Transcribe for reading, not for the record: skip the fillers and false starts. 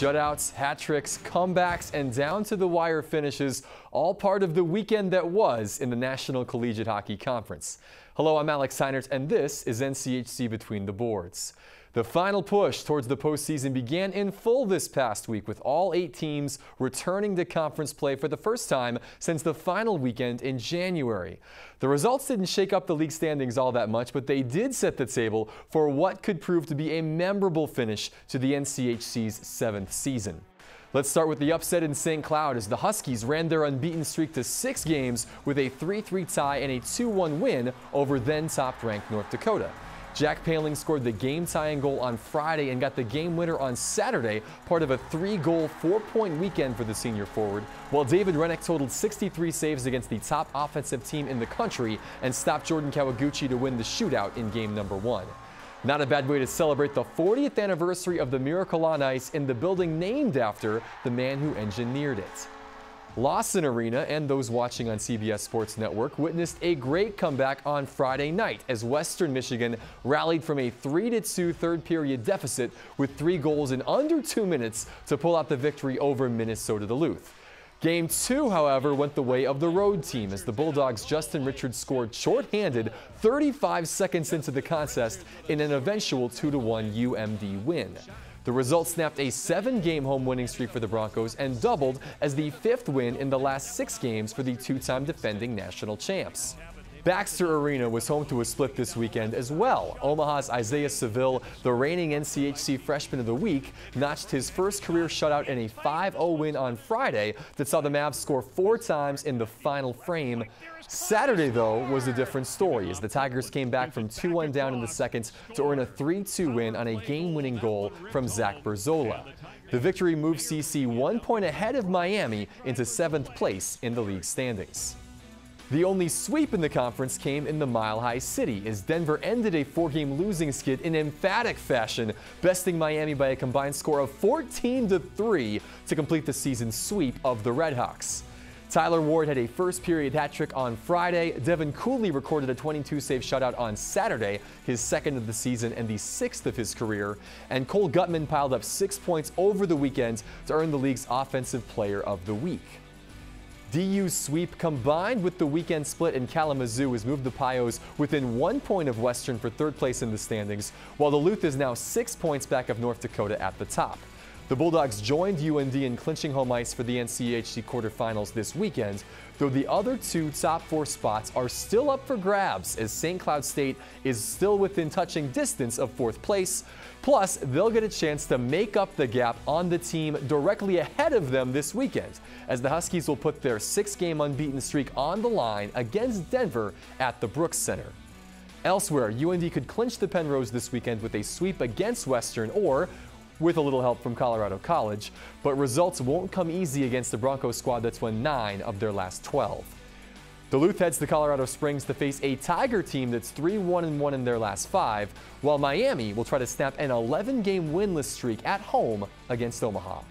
Shutouts, hat tricks, comebacks, and down-to-the-wire finishes, all part of the weekend that was in the National Collegiate Hockey Conference. Hello, I'm Alex Heinert, and this is NCHC Between the Boards. The final push towards the postseason began in full this past week, with all 8 teams returning to conference play for the first time since the final weekend in January. The results didn't shake up the league standings all that much, but they did set the table for what could prove to be a memorable finish to the NCHC's 7th season. Let's start with the upset in St. Cloud as the Huskies ran their unbeaten streak to 6 games with a 3-3 tie and a 2-1 win over then top-ranked North Dakota. Jack Paling scored the game-tying goal on Friday and got the game winner on Saturday, part of a 3-goal, 4-point weekend for the senior forward, while David Rennick totaled 63 saves against the top offensive team in the country and stopped Jordan Kawaguchi to win the shootout in game number 1. Not a bad way to celebrate the 40th anniversary of the Miracle on Ice in the building named after the man who engineered it. Lawson Arena and those watching on CBS Sports Network witnessed a great comeback on Friday night as Western Michigan rallied from a 3-2 third-period deficit with 3 goals in under 2 minutes to pull out the victory over Minnesota Duluth. Game 2, however, went the way of the road team as the Bulldogs' Justin Richards scored shorthanded 35 seconds into the contest in an eventual 2-1 UMD win. The result snapped a 7-game home winning streak for the Broncos and doubled as the 5th win in the last 6 games for the 2-time defending national champs. Baxter Arena was home to a split this weekend as well. Omaha's Isaiah Seville, the reigning NCHC Freshman of the Week, notched his first career shutout in a 5-0 win on Friday that saw the Mavs score 4 times in the final frame. Saturday, though, was a different story as the Tigers came back from 2-1 down in the second to earn a 3-2 win on a game-winning goal from Zach Berzola. The victory moved CC 1 point ahead of Miami into 7th place in the league standings. The only sweep in the conference came in the Mile High City as Denver ended a 4-game losing skid in emphatic fashion, besting Miami by a combined score of 14-3 to complete the season sweep of the Redhawks. Tyler Ward had a first-period hat trick on Friday. Devin Cooley recorded a 22-save shutout on Saturday, his 2nd of the season and the 6th of his career. And Cole Gutman piled up 6 points over the weekend to earn the league's Offensive Player of the Week. DU's sweep combined with the weekend split in Kalamazoo has moved the Pios within 1 point of Western for 3rd place in the standings, while Duluth is now 6 points back of North Dakota at the top. The Bulldogs joined UND in clinching home ice for the NCHC quarterfinals this weekend, though the other 2 top 4 spots are still up for grabs as St. Cloud State is still within touching distance of 4th place. Plus, they'll get a chance to make up the gap on the team directly ahead of them this weekend, as the Huskies will put their 6-game unbeaten streak on the line against Denver at the Brooks Center. Elsewhere, UND could clinch the Penrose this weekend with a sweep against Western or with a little help from Colorado College, but results won't come easy against the Broncos squad that's won 9 of their last 12. Duluth heads to Colorado Springs to face a Tiger team that's 3-1-1 in their last 5, while Miami will try to snap an 11-game winless streak at home against Omaha.